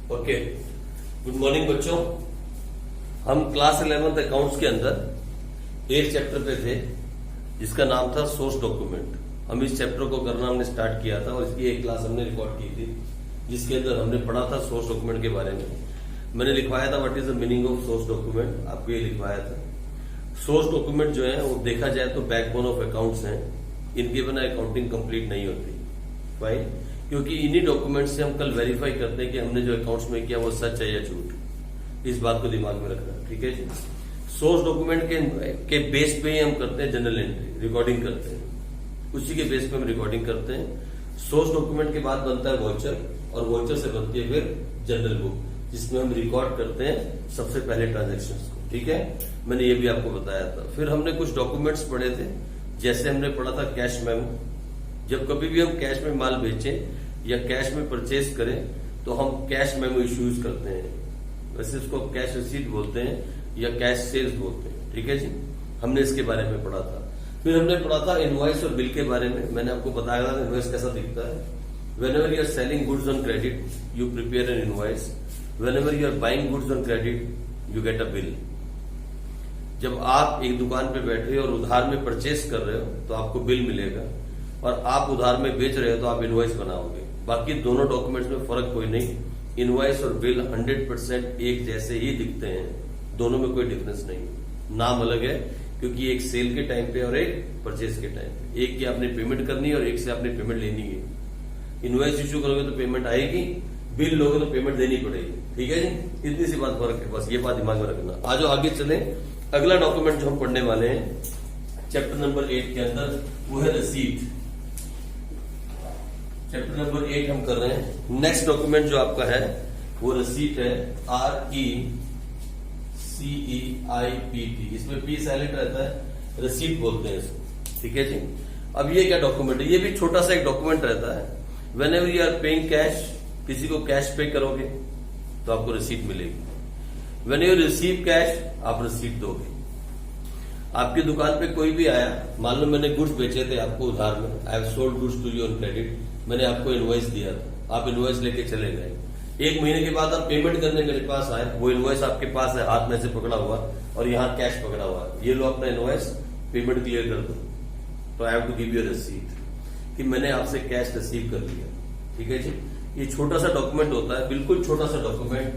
Okay, good morning बच्चों। हम class 11th accounts के अंदर 8 चैप्टर पे थे जिसका नाम था सोर्स डॉक्यूमेंट। हम इस चैप्टर को करना हमने स्टार्ट किया था और इसकी एक क्लास हमने रिकॉर्ड की थी जिसके अंदर हमने पढ़ा था सोर्स डॉक्यूमेंट के बारे में। मैंने लिखवाया था what is the meaning of source document, आपको ये लिखवाया था। सोर्स डॉक्यूमेंट जो है वो देखा जाए तो बैकबोन ऑफ अकाउंट्स हैं, इनके बिना अकाउंटिंग कंप्लीट नहीं होती। फाइन, क्योंकि इन्हीं डॉक्यूमेंट से हम कल वेरीफाई करते हैं कि हमने जो अकाउंट्स में किया वो सच है या झूठ। इस बात को दिमाग में रखना, ठीक है जी। सोर्स डॉक्यूमेंट के बेस पे ही हम करते हैं जनरल एंट्री, रिकॉर्डिंग करते हैं, उसी के बेस पे हम रिकॉर्डिंग करते हैं। सोर्स डॉक्यूमेंट के बाद बनता है वॉचर और वॉचर से बनती है फिर जनरल बुक जिसमें हम रिकॉर्ड करते हैं सबसे पहले ट्रांजेक्शन्स को, ठीक है। मैंने ये भी आपको बताया था। फिर हमने कुछ डॉक्यूमेंट्स पढ़े थे, जैसे हमने पढ़ा था कैश मेमो। जब कभी भी हम कैश में माल बेचें या कैश में परचेज करें तो हम कैश मेमो इश्यूज करते हैं। वैसे उसको कैश रिसीट बोलते हैं या कैश सेल्स बोलते हैं, ठीक है जी। हमने इसके बारे में पढ़ा था। फिर हमने पढ़ा था इनवॉइस और बिल के बारे में। मैंने आपको बताया था इनवॉइस कैसा दिखता है। Whenever you are selling goods on credit, you prepare an invoice. Whenever you are buying goods on credit, you get a bill. जब आप एक दुकान पे बैठे और उधार में परचेस कर रहे हो तो आपको बिल मिलेगा, और आप उधार में बेच रहे हो तो आप इनवॉइस बनाओगे। बाकी दोनों डॉक्यूमेंट्स में फर्क कोई नहीं। इनवॉइस और बिल 100% एक जैसे ही दिखते हैं, दोनों में कोई डिफरेंस नहीं। नाम अलग है क्योंकि एक सेल के टाइम पे और एक परचेस के टाइम पे, एक की आपने पेमेंट करनी है और एक से आपने पेमेंट लेनी है। इनवॉइस इश्यू करोगे तो पेमेंट आएगी, बिल लोगे तो पेमेंट देनी पड़ेगी, ठीक है जी। इतनी सी बात फर्क है, बस ये बात दिमाग में रखना। आज आगे चले, अगला डॉक्यूमेंट जो हम पढ़ने वाले हैं चैप्टर नंबर 8 के अंदर वो है रसीद। चैप्टर नंबर 8 हम कर रहे हैं। नेक्स्ट डॉक्यूमेंट जो आपका है वो रसीट है, RECEIPT। इसमें P साइलेंट रहता है, रसीट बोलते हैं इसको, ठीक है जी। अब ये क्या डॉक्यूमेंट है? ये भी छोटा सा एक डॉक्यूमेंट रहता है। Whenever you are paying cash, किसी को कैश पे करोगे तो आपको रसीद मिलेगी। When you receive cash, आप रसीद दोगे। आपकी दुकान पे कोई भी आया, मान लो मैंने गुड्स बेचे थे आपको उधार में, I have sold goods to you on credit, मैंने आपको इनवॉइस दिया था, आप इनवॉइस लेके चले गए। एक महीने के बाद आप पेमेंट करने मेरे पास आए, वो इनवॉइस आपके पास है, हाथ में से पकड़ा हुआ और यहाँ कैश पकड़ा हुआ है। ये लो अपना इनवॉइस, पेमेंट क्लियर कर दो, तो I have to give you रसीद कि मैंने आपसे कैश रिसीव कर लिया, ठीक है जी। ये छोटा सा डॉक्यूमेंट होता है, बिल्कुल छोटा सा डॉक्यूमेंट,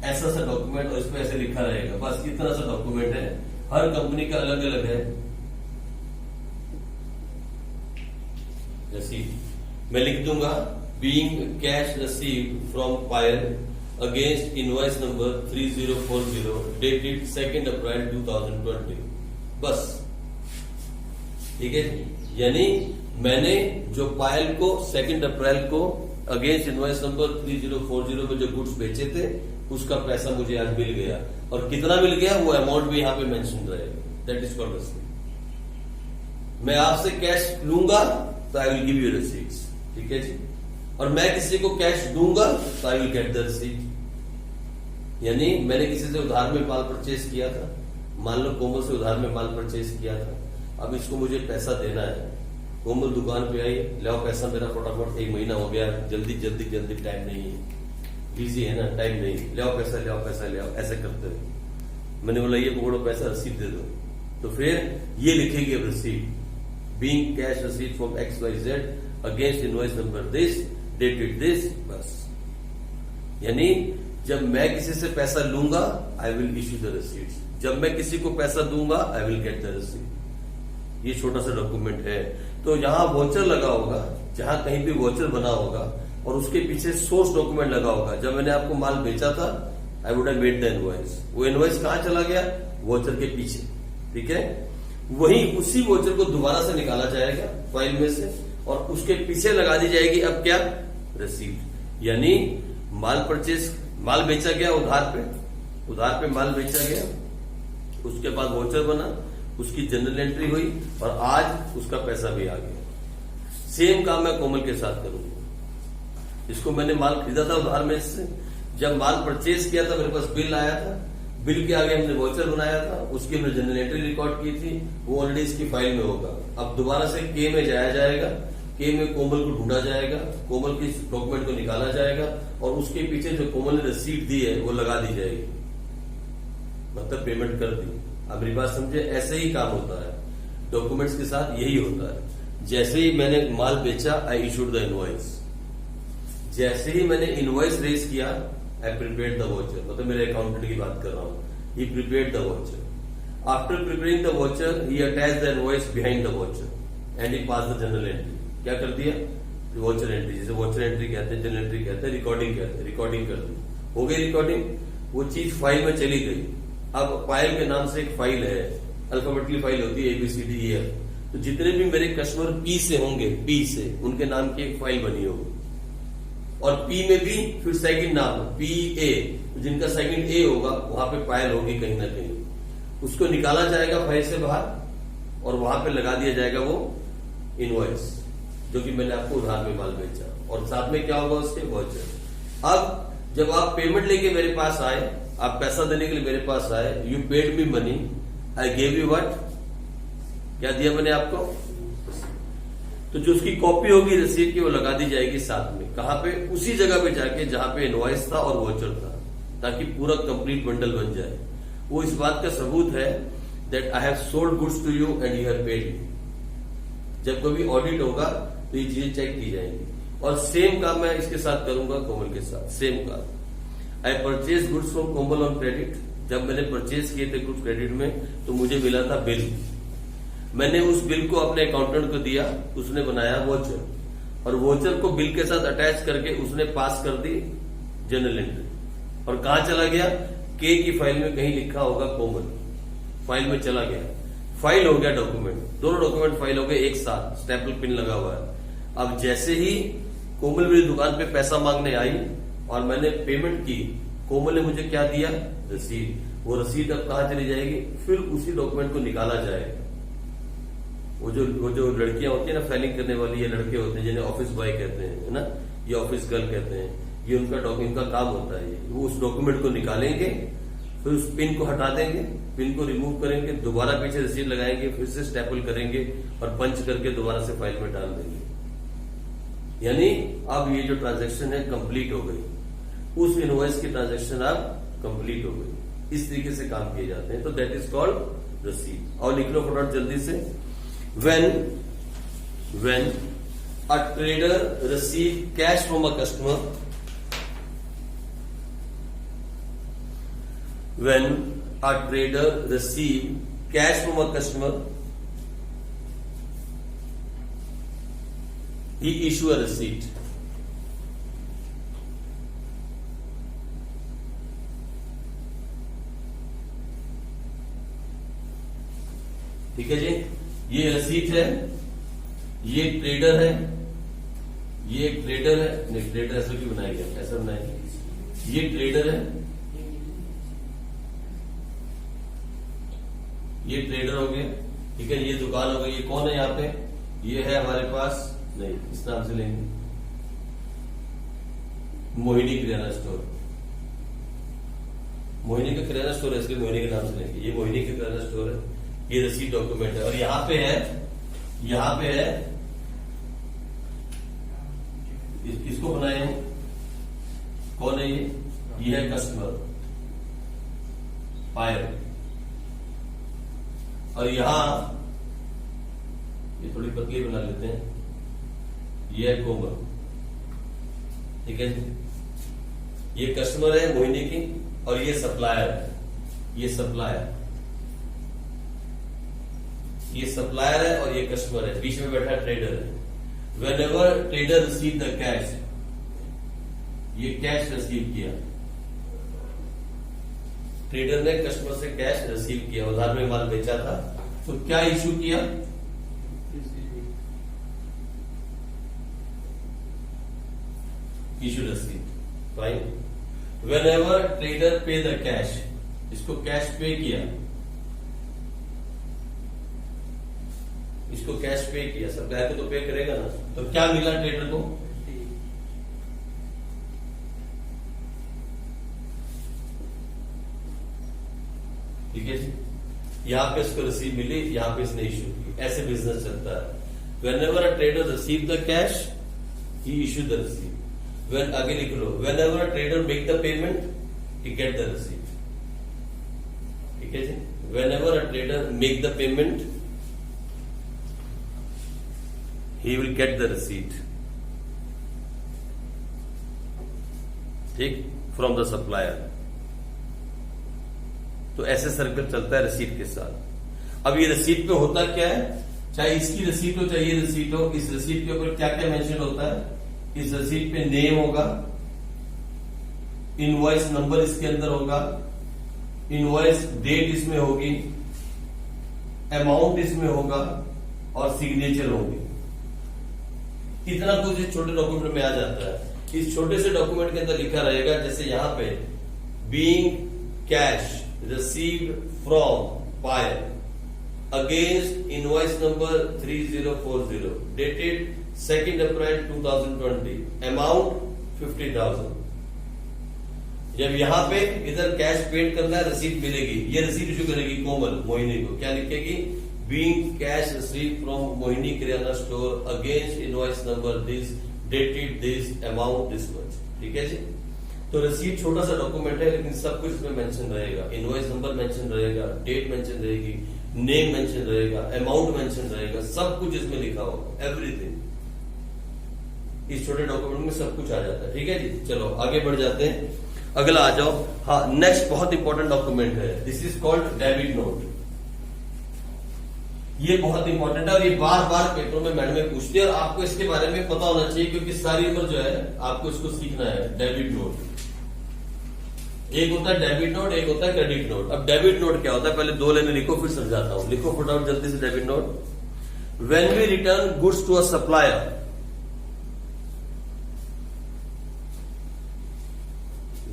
ऐसा सा डॉक्यूमेंट, और इसमें ऐसे लिखा रहेगा, बस इतना सा डॉक्यूमेंट है। हर कंपनी का अलग अलग है रसीद। मैं लिख दूंगा being cash receive from Payal against invoice number 3040 dated 2 अप्रैल 2020, बस, ठीक है जी। यानी मैंने जो पायल को 2 अप्रैल को अगेंस्ट इनवॉइस नंबर 3040 में जो गुड्स बेचे थे उसका पैसा मुझे आज मिल गया, और कितना मिल गया वो अमाउंट भी यहाँ पे मेंशन रहेगा, दैट इज कॉल्ड रसीद। मैं आपसे कैश लूंगा तो आई विल गिव यू रसीड्स, ठीक है जी। और मैं किसी को कैश दूंगा तो आई विल गेट द रसीद। यानी मैंने किसी से उधार में माल परचेज किया था, मान लो कोमल से उधार में माल परचेज किया था, अब इसको मुझे पैसा देना है। कोमल दुकान पे आई, लाओ पैसा मेरा फटाफट, 1 महीना हो गया, जल्दी जल्दी जल्दी, टाइम नहीं है, बिजी है ना, टाइम नहीं, लाओ पैसा, लाओ पैसा, लाओ, ऐसे करते हुए मैंने बोला ये पकड़ो पैसा, रसीद दे दो। तो फिर ये लिखेगी अब रसीद, बीइंग कैश रसीद from XYZ against invoice number this dated this, बस। यानी जब मैं किसी से पैसा लूंगा आई विल इश्यू द रसीद, जब मैं किसी को पैसा दूंगा आई विल गेट द रसीद। ये छोटा सा डॉक्यूमेंट है। तो यहां वॉचर लगा होगा, जहां कहीं भी वॉचर बना होगा और उसके पीछे सोर्स डॉक्यूमेंट लगा होगा। जब मैंने आपको माल बेचा था I would have made the invoice, वो इनवॉइस कहां चला गया? वॉचर के पीछे, ठीक है। वही उसी वॉचर को दोबारा से निकाला जाएगा फाइल में से और उसके पीछे लगा दी जाएगी अब क्या? रसीद। यानी माल बेचा गया उधार पे माल बेचा गया, उसके बाद वॉचर बना, उसकी जनरल एंट्री हुई और आज उसका पैसा भी आ गया। सेम काम मैं कोमल के साथ करूंगा। इसको मैंने माल खरीदा था उधार में इससे, जब माल परचेज किया था मेरे पास बिल आया था, बिल के आगे हमने वॉचर बनाया था, उसकी हमने जनरल एंट्री रिकॉर्ड की थी, वो ऑलरेडी इसकी फाइल में होगा। अब दोबारा से के में जाया जाएगा, के में कोमल को ढूंढा जाएगा, कोमल के डॉक्यूमेंट को निकाला जाएगा और उसके पीछे जो कोमल ने रसीद दी है वो लगा दी जाएगी, मतलब पेमेंट कर दी। अब मेरी बात समझे, ऐसे ही काम होता है डॉक्यूमेंट्स के साथ, यही होता है। जैसे ही मैंने माल बेचा, आई इशूड द इनवॉइस। जैसे ही मैंने इनवॉइस रेज किया, आई प्रिपेयर्ड द वॉचर, मतलब मेरे अकाउंटेंट की बात कर रहा हूं, he prepared the voucher. After preparing the voucher, he attach the invoice behind the voucher and he pass the journal entry. क्या कर दिया? वॉचर एंट्री, जैसे वॉचर एंट्री कहते हैं, जनरल एंट्री कहते हैं, रिकॉर्डिंग कहते हैं, रिकॉर्डिंग कर दी। हो गई रिकॉर्डिंग, वो चीज फाइल में चली गई। अब पायल के नाम से एक फाइल है, अल्फाबेटिकली फाइल होती है ABCDEF, तो जितने भी मेरे कस्टमर पी से होंगे, पी से उनके नाम की एक फाइल बनी होगी, और पी में भी फिर सेकंड नाम PA, जिनका सेकंड A होगा वहां पे पायल होगी कहीं ना कहीं। उसको निकाला जाएगा फाइल से बाहर और वहां पे लगा दिया जाएगा वो इनवॉइस, जो कि मैंने आपको उधार में माल बेचा, और साथ में क्या होगा उसके वॉचर। अब जब आप पेमेंट लेके मेरे पास आए, आप पैसा देने के लिए मेरे पास आए, you paid me money, I gave you what, क्या दिया मैंने आपको? तो जो उसकी कॉपी होगी रसीद की वो लगा दी जाएगी साथ में, कहां पे? उसी जगह पे जाके जहां पे इनवॉइस था और वॉचर था, ताकि पूरा कंप्लीट बंडल बन जाए। वो इस बात का सबूत है that I have sold goods to you and you have paid me. जब कभी ऑडिट होगा तो ये चीजें चेक की जाएंगी, और सेम काम मैं इसके साथ करूंगा, कोमल के साथ सेम काम। I purchase goods from Komal on credit. जब मैंने परचेज किए थे गुड्स क्रेडिट में, तो मुझे मिला था बिल। मैंने उस बिल को अपने अकाउंटेंट को दिया, उसने बनाया वॉचर, और वॉचर को बिल के साथ अटैच करके उसने पास कर दी जनरल एंट्री। और कहां चला गया? के की फाइल में कहीं लिखा होगा कोमल, फाइल में चला गया, फाइल हो गया डॉक्यूमेंट, दोनों डॉक्यूमेंट फाइल हो गए एक साथ, स्टेपल पिन लगा हुआ है। अब जैसे ही कोमल मेरी दुकान पे पैसा मांगने आई और मैंने पेमेंट की, कोमल ने मुझे क्या दिया? रसीद। वो रसीद अब कहां चली जाएगी? फिर उसी डॉक्यूमेंट को निकाला जाएगा। वो जो लड़कियां होती है ना फाइलिंग करने वाली, ये लड़के होते हैं जिन्हें ऑफिस बॉय कहते हैं, है ना, ये ऑफिस गर्ल कहते हैं, ये उनका डॉक्यूमेंट का काम होता है। वो उस डॉक्यूमेंट को निकालेंगे, फिर उस पिन को हटा देंगे, पिन को रिमूव करेंगे, दोबारा पीछे रसीद लगाएंगे, फिर से स्टेपल करेंगे और पंच करके दोबारा से फाइल में डाल देंगे। यानी अब ये जो ट्रांजैक्शन है कंप्लीट हो गई, उस इनवॉइस की ट्रांजैक्शन अब कंप्लीट हो गई। इस तरीके से काम किए जाते हैं, तो दैट इज कॉल्ड रसीद। और लिख लो फटाफट जल्दी से, when a trader receive cash from a customer, when a trader receive cash from a customer, he issue a receipt. ठीक है जी, ये रसीद है, ये ट्रेडर है, ये एक ट्रेडर है, नहीं ट्रेडर ऐसा क्यों बनाया गया, ऐसा बनाया गया, ये ट्रेडर है, ये ट्रेडर हो गया, ठीक है, ये दुकान हो गई। ये कौन है यहाँ पे? ये है हमारे पास, नहीं इस नाम से लेंगे, मोहिनी किराना स्टोर। मोहिनी का किराना स्टोर है, इसलिए मोहिनी के नाम से लेंगे। ये मोहिनी का किराना स्टोर है, ये रसीद डॉक्यूमेंट है। और यहाँ पे है, यहाँ पे है, किसको बनाए हैं? कौन है ये है कस्टमर पायल। और यहां ये थोड़ी पतली बना लेते हैं, ये है कोमल, ठीक है। ये कस्टमर है मोहिनी की, और ये सप्लायर है, ये सप्लायर, ये सप्लायर है और ये कस्टमर है, बीच में बैठा ट्रेडर है। Whenever trader receive the cash, ये कैश रिसीव किया, ट्रेडर ने कस्टमर से कैश रिसीव किया, उधार में माल बेचा था, तो क्या इशू किया? इशू रसीद, fine. Whenever trader pay the cash, इसको कैश पे किया, इसको कैश पे किया, सप्लायर को तो पे करेगा ना, तो क्या मिला ट्रेडर को? ठीक है जी, यहां पे इसको रसीद मिली, यहां पे इसने इशू की, ऐसे बिजनेस चलता है। Whenever a trader receive the cash, he issue the receipt. When आगे लिख लो, whenever a trader make the payment, he get the receipt. ठीक है जी? Whenever a trader make the payment, he will get the receipt. ठीक? From the supplier. तो ऐसे circle चलता है रसीद के साथ। अब ये रसीद पे होता क्या है, चाहे इसकी रसीद हो चाहे ये रसीद हो, इस रसीद के ऊपर क्या क्या मेंशन होता है, इस रसीद पे नेम होगा, इनवॉइस नंबर इसके अंदर होगा, इनवॉइस डेट इसमें होगी, अमाउंट इसमें होगा और सिग्नेचर होगी। इतना कुछ इस छोटे डॉक्यूमेंट में आ जाता है। इस छोटे से डॉक्यूमेंट के अंदर लिखा रहेगा, जैसे यहां पे being cash received from Payal against invoice number 3040 dated 2nd April 2020 amount 50,000। जब यहां पे इधर कैश पेड करना है, रसीद मिलेगी, ये रसीद इशू करेगी कोमल मोहिनी को, क्या लिखेगी, being cash receive from Mohini Kirana store against invoice number this dated this amount this much. ठीक है जी? तो रसीद छोटा सा डॉक्यूमेंट है, लेकिन सब कुछ इसमें मेंशन रहेगा, इनवॉइस नंबर मेंशन रहेगा, डेट मेंशन रहेगी, नेम मेंशन रहेगा, अमाउंट मेंशन रहेगा, सब कुछ इसमें लिखा होगा, एवरीथिंग इस छोटे डॉक्यूमेंट में सब कुछ आ जाता है। ठीक है जी? चलो आगे बढ़ जाते हैं, अगला आ जाओ। हाँ, नेक्स्ट बहुत इंपॉर्टेंट डॉक्यूमेंट है, this is called debit note. ये बहुत इंपॉर्टेंट है और ये बार बार पेपरों में मैडम पूछती है और आपको इसके बारे में पता होना चाहिए, क्योंकि सारी उम्र जो है आपको इसको सीखना है। डेबिट नोट एक होता है डेबिट नोट, एक होता है क्रेडिट नोट। अब डेबिट नोट क्या होता है, पहले दो लाइनें लिखो फिर समझाता हूं। लिखो फटाफट जल्दी से debit note. When we return goods to a supplier,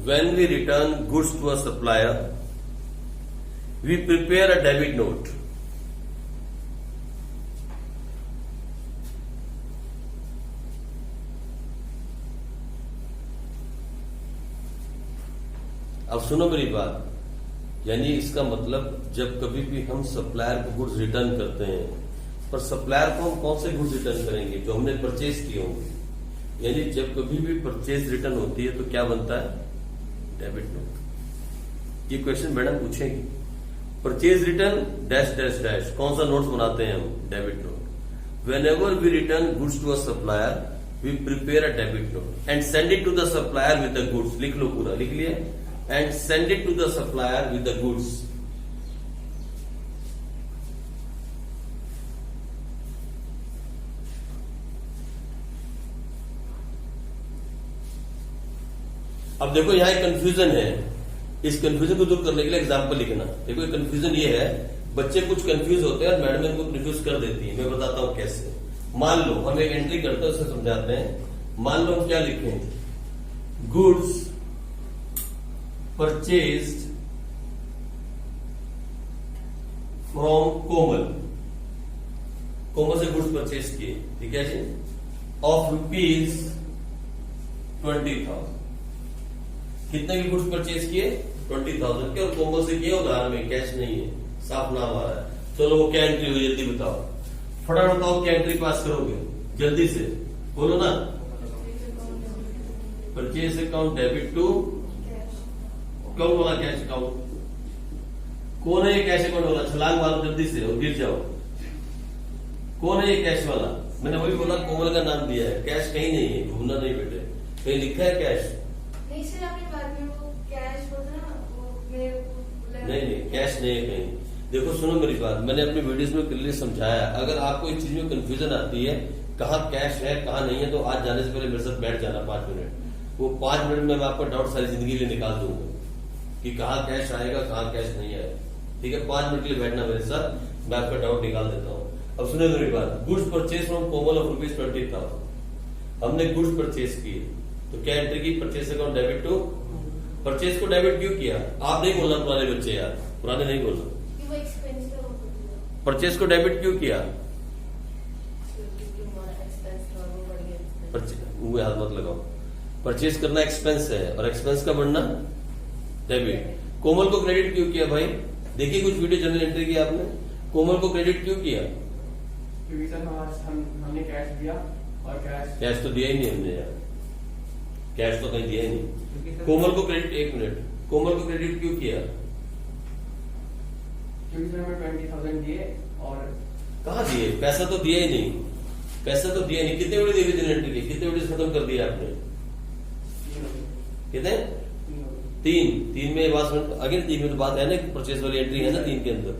when we return goods to a supplier we prepare a debit note. अब सुनो मेरी बात, यानी इसका मतलब जब कभी भी हम सप्लायर को गुड्स रिटर्न करते हैं, पर सप्लायर को हम कौन से गुड्स रिटर्न करेंगे, जो हमने परचेज किए होंगे। यानी जब कभी भी परचेज रिटर्न होती है तो क्या बनता है, डेबिट नोट। ये क्वेश्चन मैडम पूछेंगी, purchase return dash dash dash, कौन सा नोट्स बनाते हैं हम, debit note. Whenever we return goods to a supplier we prepare a debit note and send it to the supplier with the goods. लिख लो, पूरा लिख लिया, and send it to the supplier with the goods। अब देखो यहां एक confusion है, इस कंफ्यूजन को दूर करने के लिए एग्जांपल लिखना। देखो ये कंफ्यूजन ये है, बच्चे कुछ कंफ्यूज होते हैं और मैडम इनको कंफ्यूज कर देती है। मैं बताता हूं कैसे। मान लो हम एक एंट्री करते हैं, उसे समझाते हैं। मान लो हम क्या लिखें, गुड्स परचेज्ड फ्रॉम कोमल, कोमल से गुड्स परचेज किए, ठीक है जी, ऑफ रुपीज 20,000। कितने के गुड्स परचेज किए, 20,000 के, और कोमल से किए उधार में, कैश नहीं है, साफ नाम आ रहा है। चलो वो क्या एंट्री हुई, जल्दी बताओ, फटाफट बताओ क्या एंट्री पास करोगे, जल्दी से बोलो ना। परचेज अकाउंट डेबिट टू कौन वाला, कैश अकाउंट। कौन है ये कैश अकाउंट वाला, छलांग मारो जल्दी से और गिर जाओ। कौन है ये कैश वाला, मैंने वही बोला कोमल का नाम दिया है, कैश कहीं नहीं है, घूमना नहीं बेटे, कहीं लिखा है कैश नहीं सर, आपने बाद में वो कैश बोला ना, वो नहीं, कैश नहीं है कहीं। देखो सुनो मेरी बात, मैंने अपने वीडियोस में क्लियरली समझाया। अगर आपको इस चीज में कंफ्यूजन आती है, कहाँ कैश है कहाँ नहीं है, तो आज जाने से पहले मेरे साथ बैठ जाना 5 मिनट। वो 5 मिनट में मैं आपका डाउट सारी जिंदगी लिए निकाल दूंगा कि कहाँ कैश आएगा कहाँ कैश नहीं आएगा। ठीक है, 5 मिनट के लिए बैठना मेरे साथ, मैं आपका डाउट निकाल देता हूँ। अब सुनिए मेरी बात, goods purchase from Komal of rupees 20,000, हमने गुड्स परचेज किए, तो क्या एंट्री की, purchase account debit to. Purchase को डेबिट क्यों किया, आप नहीं बोलना पुराने बच्चे यार, पुराने नहीं बोलना। परचेज को डेबिट क्यों किया, मुंह हाथ मत लगाओ। परचेज करना एक्सपेंस है और एक्सपेंस का बढ़ना डेबिट। कोमल को क्रेडिट क्यों किया भाई, देखिए कुछ वीडियो जनरल एंट्री की आपने, कोमल को क्रेडिट क्यों किया, क्योंकि सर हमने कैश दिया और कैश तो दिया ही नहीं हमने यार, कैश तो कहीं दिया ही नहीं। कोमल को क्रेडिट, एक मिनट, कोमल को क्रेडिट क्यों किया? क्योंकि सर हमें 20,000 दिए और कहाँ दिए? पैसा तो दिया ही नहीं, पैसा तो दिया नहीं। कितने बड़े जनरल एंट्री के, कितने बड़े खत्म कर दिया आपने? कितने? तीन में बात अगेन, 3 में तो बात है ना कि परचेज वाली एंट्री है ना 3 के अंदर।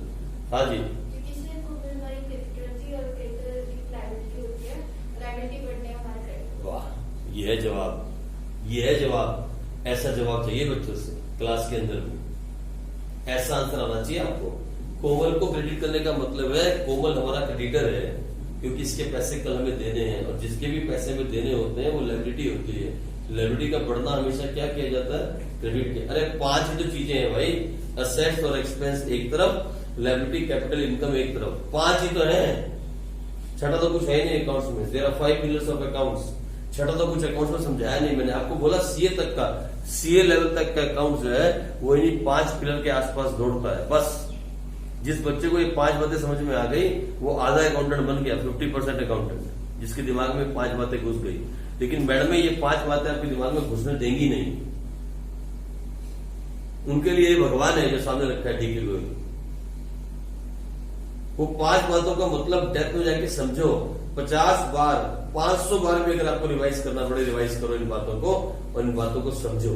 हाँ जी, क्योंकि सिर्फ हमारी क्रेडिटर थी और क्रेडिटर की लायबिलिटी होती है, लायबिलिटी बढ़ने हमारा क्रेडिट। वाह, ये है जवाब, ये है जवाब। ऐसा जवाब चाहिए बच्चों से क्लास के अंदर भी, ऐसा आंसर आना चाहिए आपको। कोमल को क्रेडिट करने का मतलब है कोमल हमारा क्रेडिटर है, क्योंकि इसके पैसे कल हमें देने हैं, और जिसके भी पैसे में देने होते हैं वो लायबिलिटी होती है। लायबिलिटी का बढ़ना हमेशा क्या किया जाता है? क्रेडिट के। अरे 5 ही तो चीजें हैं भाई, असेट्स और एक्सपेंस एक तरफ, लायबिलिटी कैपिटल इनकम एक तरफ, 5 ही तो है। छठा तो कुछ है नहीं अकाउंट्स में। There are 5 pillars of accounts. छठा तो कुछ अकाउंट्स में समझाया नहीं मैंने आपको, बोला सीए तक का, सीए लेवल तक का अकाउंट जो है वो इन्हीं 5 पिलर के आसपास दौड़ता है बस। जिस बच्चे को ये 5 बातें समझ में आ गई वो आधा अकाउंटेंट बन गया, 50% अकाउंटेंट, जिसके दिमाग में 5 बातें घुस गई। लेकिन मैडम ये 5 बातें आपके दिमाग में घुसने देंगी नहीं। उनके लिए भगवान है जो सामने रखा है डीके गोयल। वो 5 बातों का मतलब डेप्थ में जाके समझो। 50 बार 500 बार भी अगर आपको रिवाइज करना पड़े, रिवाइज करो इन बातों को और इन बातों को समझो।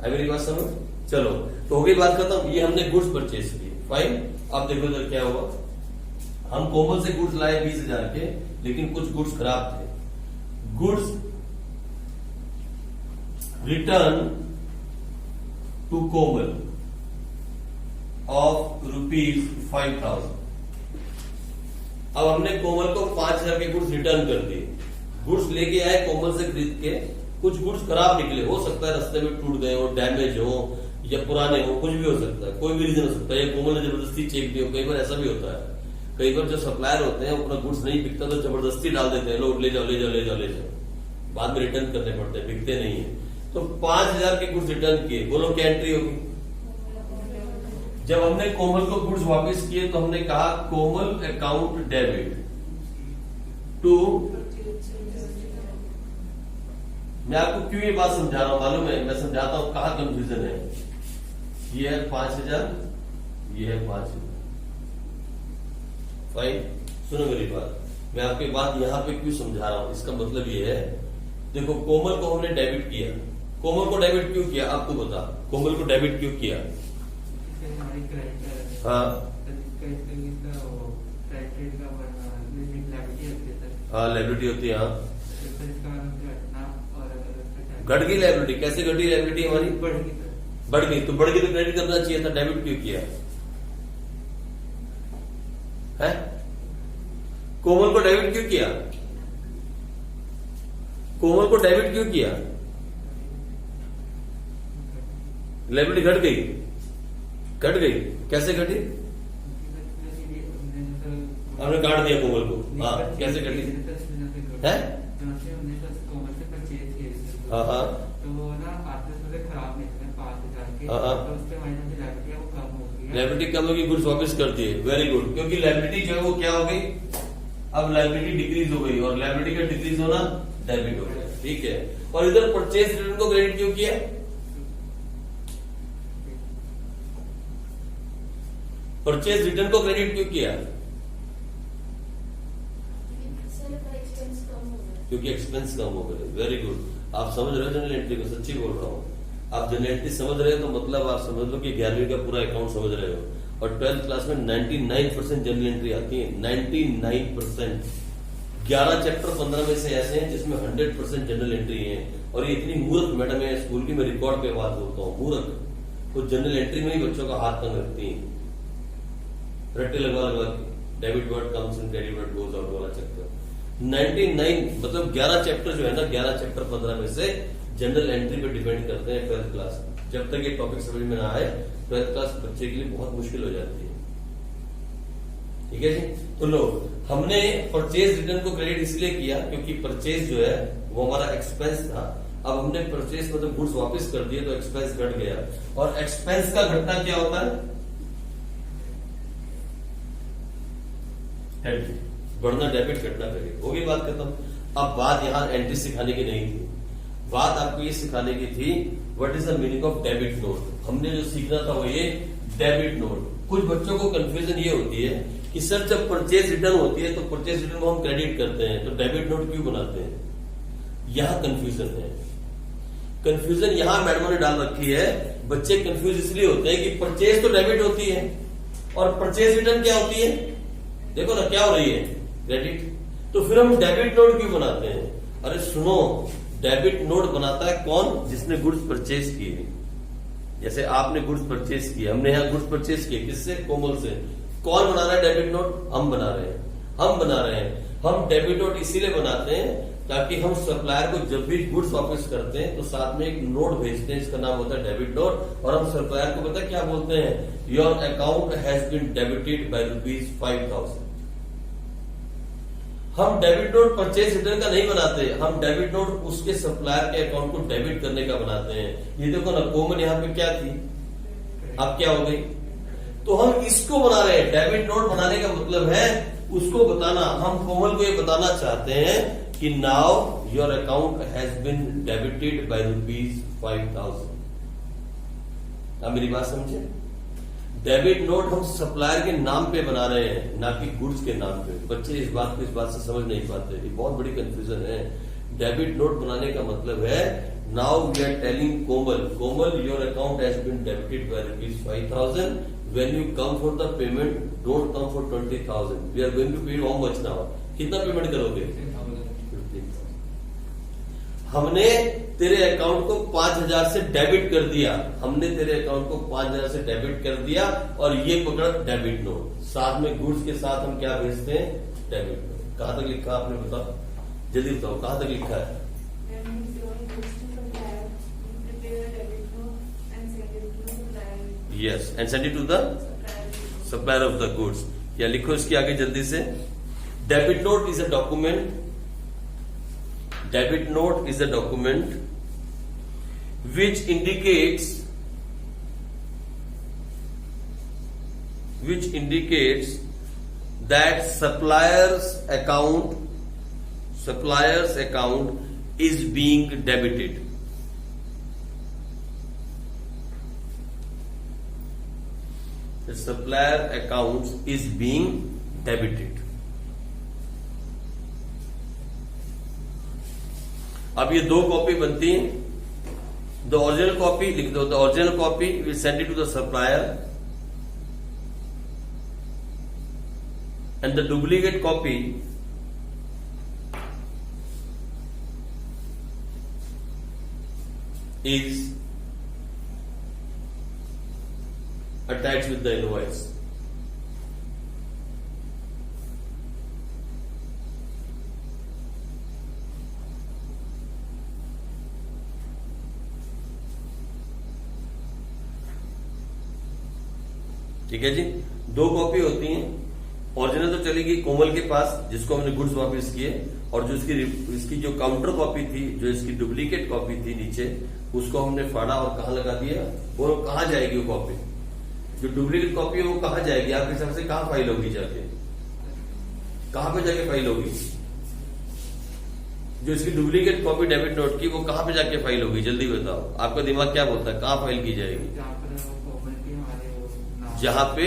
आई मेरी बात समझ? चलो, तो हो गई बात खत्म। ये हमने गुड्स परचेज किए, फाइन। अब देखो इधर क्या हुआ। हम कोमल से गुड्स लाए 20,000 के, लेकिन कुछ गुड्स खराब थे। Goods return to Komal of ₹5,000। अब हमने कोमल को 5,000 के गुड्स रिटर्न कर दिए। गुड्स लेके आए कोमल से खरीद के, कुछ गुड्स खराब निकले, हो सकता है रास्ते में टूट गए हो, डैमेज हो या पुराने हो, कुछ भी हो सकता है, कोई भी रीजन हो सकता है, या कोमल ने जबरदस्ती चेक दी हो। कई बार ऐसा भी होता है, कई बार जो सप्लायर होते हैं अपना गुड्स नहीं बिकता तो जबरदस्ती डाल देते हैं, लोग ले जाओ ले जाओ ले जाओ ले जाओ, बाद में रिटर्न करने पड़ते हैं, बिकते नहीं है। तो 5,000 के गुड्स रिटर्न किए, बोलो क्या एंट्री होगी? जब हमने कोमल को गुड्स वापस किए तो हमने कहा कोमल अकाउंट डेबिट टू। मैं आपको क्यों ये बात समझा रहा हूं मालूम है? मैं समझाता हूं कहां कंफ्यूजन है। ये है 5,000, ये है 5,000। फाइन, सुनो मेरी बात। मैं आपकी बात यहां पे क्यों समझा रहा हूं, इसका मतलब ये है, देखो कोमल को हमने डेबिट किया। कोमल को डेबिट क्यों किया आपको बता, कोमल को डेबिट क्यों किया? हाँ हाँ, लायबिलिटी होती है। हाँ, घट गई लायबिलिटी। कैसे घटी लायबिलिटी हमारी? बढ़ गई। तो बढ़ गई तो क्रेडिट करना चाहिए था, डेबिट क्यों किया है? कोमल को डेबिट क्यों किया? कोमल को डेबिट क्यों किया? लायबिलिटी घट गई, घट गई। कैसे घटी? हमने काट दिया कोमल को। हाँ, कैसे घटी है? हाँ हाँ, तो वो ना आते खराब निकले 5,000 के, हाँ, तो उसके वजह से लायबिलिटी वो कम हो गई। लायबिलिटी कम होगी, गुड्स वापस कर दिए, वेरी गुड। क्योंकि लायबिलिटी जो है वो क्या हो गई, अब लायबिलिटी डिक्रीज हो गई, और लायबिलिटी का डिक्रीज होना डेबिट हो गया, ठीक है। और इधर परचेज रिटर्न को क्रेडिट क्यों किया? परचेज रिटर्न को क्रेडिट क्यों किया? क्योंकि एक्सपेंस कम हो गए, वेरी गुड। आप समझ रहे हो जनरल एंट्री को, सच्ची बोल रहा हूँ। आप जनरल एंट्री समझ रहे हो तो मतलब आप समझ लो कि 11वीं का पूरा अकाउंट समझ रहे हो। और 12th क्लास में 99% जनरल एंट्री आती है, 99%। 11 चैप्टर 15 में से ऐसे हैं जिसमें 100% जनरल एंट्री है। और ये इतनी मूर्ख मैडम है स्कूल की, मैं रिकॉर्ड पे बात बोलता हूँ, मूर्ख। तो जनरल एंट्री में ही बच्चों का हाथ तंग रखती है, रट्टे लगवा लगवा के, debit word comes in credit word goes out वाला चक्कर। 99 मतलब 11 चैप्टर जो है ना, 11 चैप्टर 15 में से जनरल एंट्री पे डिपेंड करते हैं 12th क्लास। जब तक ये टॉपिक समझ में ना आए 12th क्लास बच्चे के लिए बहुत मुश्किल हो जाती है, ठीक है जी। तो लो, हमने परचेज रिटर्न को क्रेडिट इसलिए किया क्योंकि परचेज जो है वो हमारा एक्सपेंस था। अब हमने परचेज मतलब गुड्स वापस कर दिए तो एक्सपेंस घट गया। और एक्सपेंस का घटना क्या होता है? डेबिट, बढ़ना डेबिट, घटना क्रेडिट। हो गई बात खत्म। अब बात यहाँ एंट्री सिखाने की नहीं थी, बात आपको ये सिखाने की थी what is the meaning of debit note. हमने जो सीखना था वो ये डेबिट नोट। कुछ बच्चों को कंफ्यूजन ये होती है कि सर जब परचेज रिटर्न होती है तो परचेज रिटर्न को हम क्रेडिट करते हैं, तो डेबिट नोट क्यों बनाते हैं? यहां कंफ्यूजन है। कंफ्यूजन यहां मैडमों ने डाल रखी है। बच्चे कंफ्यूज इसलिए होते हैं कि परचेज तो डेबिट होती है और परचेज रिटर्न क्या होती है? देखो ना क्या हो रही है, क्रेडिट। तो फिर हम डेबिट नोट क्यों बनाते हैं? अरे सुनो, डेबिट नोट बनाता है कौन? जिसने गुड्स परचेज किए। जैसे आपने गुड्स परचेज किए, हमने यहाँ गुड्स परचेज किए, किससे? कोमल से। कौन बना रहा है डेबिट नोट? हम बना रहे हैं, हम बना रहे हैं। हम डेबिट नोट इसीलिए बनाते हैं ताकि हम सप्लायर को जब भी गुड्स वापस करते हैं तो साथ में एक नोट भेजते हैं, इसका नाम होता है डेबिट नोट। और हम सप्लायर को पता क्या बोलते हैं? Your account has been debited by ₹5,000। हम डेबिट नोट परचेज रिटर्न का नहीं बनाते, हम डेबिट नोट उसके सप्लायर के अकाउंट को डेबिट करने का बनाते हैं। ये देखो ना, कोमल यहाँ पे क्या थी, अब क्या हो गई? तो हम इसको बना रहे हैं। डेबिट नोट बनाने का मतलब है उसको बताना। हम कोमल को ये बताना चाहते हैं कि now your account has been debited by ₹5,000। अब मेरी बात समझे? डेबिट नोट हम सप्लायर के नाम पे बना रहे हैं, ना कि गुड्स के नाम पे। बच्चे इस बात से समझ नहीं पाते, ये बहुत बड़ी कंफ्यूजन है। डेबिट नोट बनाने का मतलब है now we are telling Komal your account has been debited by ₹5,000। When you come for the payment, don't come for 20,000। We are going to pay how much now? कितना पेमेंट करोगे? 15,000। हमने तेरे account को 5,000 से डेबिट कर दिया, हमने तेरे अकाउंट को 5,000 से डेबिट कर दिया और ये पकड़ डेबिट नोट। साथ में गुड्स के साथ हम क्या भेजते हैं? Debit note. कहां तक लिखा आपने? बताओ, जल्दी बताओ, कहां तक लिखा है? Yes, and send it to the supplier of the goods. या लिखो इसके आगे जल्दी से। Debit note is a document, debit note is a document which indicates that supplier's account is being debited. The supplier account is being debited. अब ये दो copy बनती हैं। द ओरिजिनल कॉपी लिख दो, the original copy will send it to the supplier and the duplicate copy is attach with the invoice. ठीक है जी, दो कॉपी होती हैं। ओरिजिनल तो चलेगी कोमल के पास जिसको हमने गुड्स वापस किए, और जो इसकी जो काउंटर कॉपी थी, जो इसकी डुप्लीकेट कॉपी थी नीचे, उसको हमने फाड़ा और कहां लगा दिया? वो कहां जाएगी वो कॉपी? जो डुप्लीकेट कॉपी है वो कहां जाएगी आपके हिसाब से? कहां फाइल होगी जाके? कहां पे जाके फाइल होगी? जो इसकी डुप्लीकेट कॉपी डेबिट नोट की, वो कहां पे जाके फाइल होगी? जल्दी बताओ, आपका दिमाग क्या बोलता है? कहां फाइल की जाएगी? जहां पे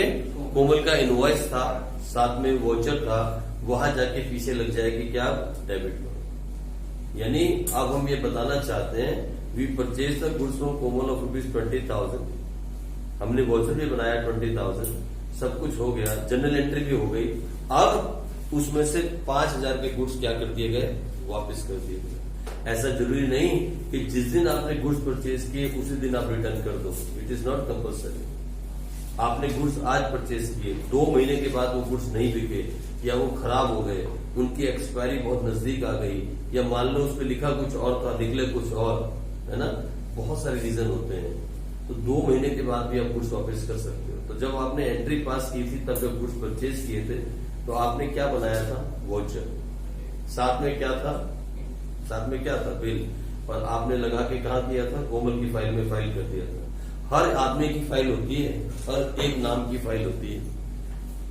कोमल का इनवॉइस था, साथ में वोचर था, वहां जाके पीछे लग जाएगी क्या? Debit note. यानी अब हम ये बताना चाहते हैं we purchase the goods from Komal of ₹20,000। हमने वोचर भी बनाया 20,000, सब कुछ हो गया, जनरल एंट्री भी हो गई। अब उसमें से 5,000 के गुड्स क्या कर दिए गए? वापस कर दिए गए। ऐसा जरूरी नहीं कि जिस दिन आपने गुड्स परचेज किए उसी दिन आप रिटर्न कर दो, इट इज नॉट कंपल्सरी। आपने गुड्स आज परचेज किए, 2 महीने के बाद वो गुड्स नहीं बिके या वो खराब हो गए, उनकी एक्सपायरी बहुत नजदीक आ गई, या मान लो उस पर लिखा कुछ और था, निकले कुछ और, है ना, बहुत सारे रीजन होते हैं। तो 2 महीने के बाद भी आप गुड्स वापस कर सकते हो। तो जब आपने एंट्री पास की थी, तब जब गुड्स परचेज किए थे, तो आपने क्या बनाया था? वोचर। साथ में क्या था? साथ में क्या था? बिल। और आपने लगा के कहा किया था? कोमल की फाइल में फाइल कर दिया था। हर आदमी की फाइल होती है, हर एक नाम की फाइल होती है।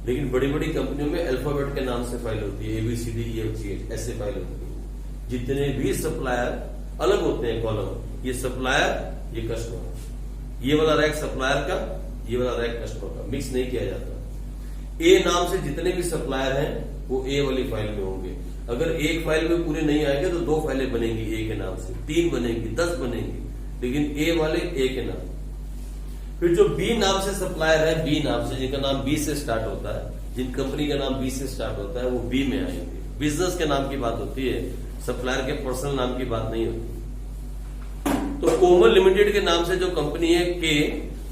लेकिन बड़ी बड़ी कंपनियों में अल्फाबेट के नाम से फाइल होती है, ABCDEFG ऐसे फाइल होती है। जितने भी सप्लायर अलग होते हैं कॉलम, ये सप्लायर, ये कस्टमर, ये वाला रैक सप्लायर का, ये वाला रैक कस्टमर का, मिक्स नहीं किया जाता। ए नाम से जितने भी सप्लायर हैं वो ए वाली फाइल में होंगे। अगर एक फाइल में पूरे नहीं आएंगे तो 2 फाइलें बनेंगी ए के नाम से, 3 बनेंगी, 10 बनेंगी, लेकिन ए वाले ए के नाम। फिर जो बी नाम से सप्लायर है, बी नाम से, जिनका नाम बी से स्टार्ट होता है, जिन कंपनी का नाम बी से स्टार्ट होता है, वो बी में आएंगे। बिजनेस के नाम की बात होती है, सप्लायर के पर्सनल नाम की बात नहीं होती। तो कोमल लिमिटेड के नाम से जो कंपनी है के,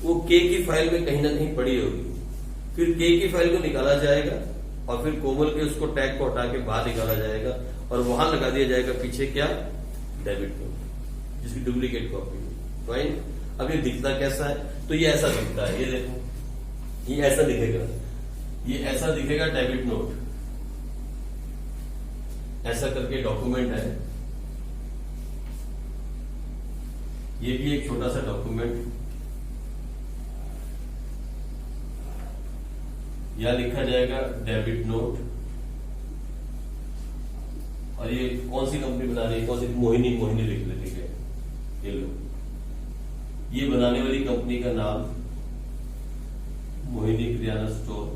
वो के की फाइल में कहीं ना कहीं पड़ी होगी। फिर के की फाइल को निकाला जाएगा और फिर कोमल के उसको टैग को हटा के बाहर निकाला जाएगा और वहां लगा दिया जाएगा पीछे क्या, डेबिट नोट, जिसकी डुप्लीकेट कॉपी है। फाइन। अब ये दिखता कैसा है, तो ये ऐसा दिखता है, ये देखो, ये ऐसा दिखेगा, ये ऐसा दिखेगा डेबिट नोट, ऐसा करके डॉक्यूमेंट है। ये भी एक छोटा सा डॉक्यूमेंट, यहां लिखा जाएगा डेबिट नोट। और ये कौन सी कंपनी बना रही है, कौन सी, मोहिनी लिख लेती है, ये लो, ये बनाने वाली कंपनी का नाम मोहिनी किराना स्टोर,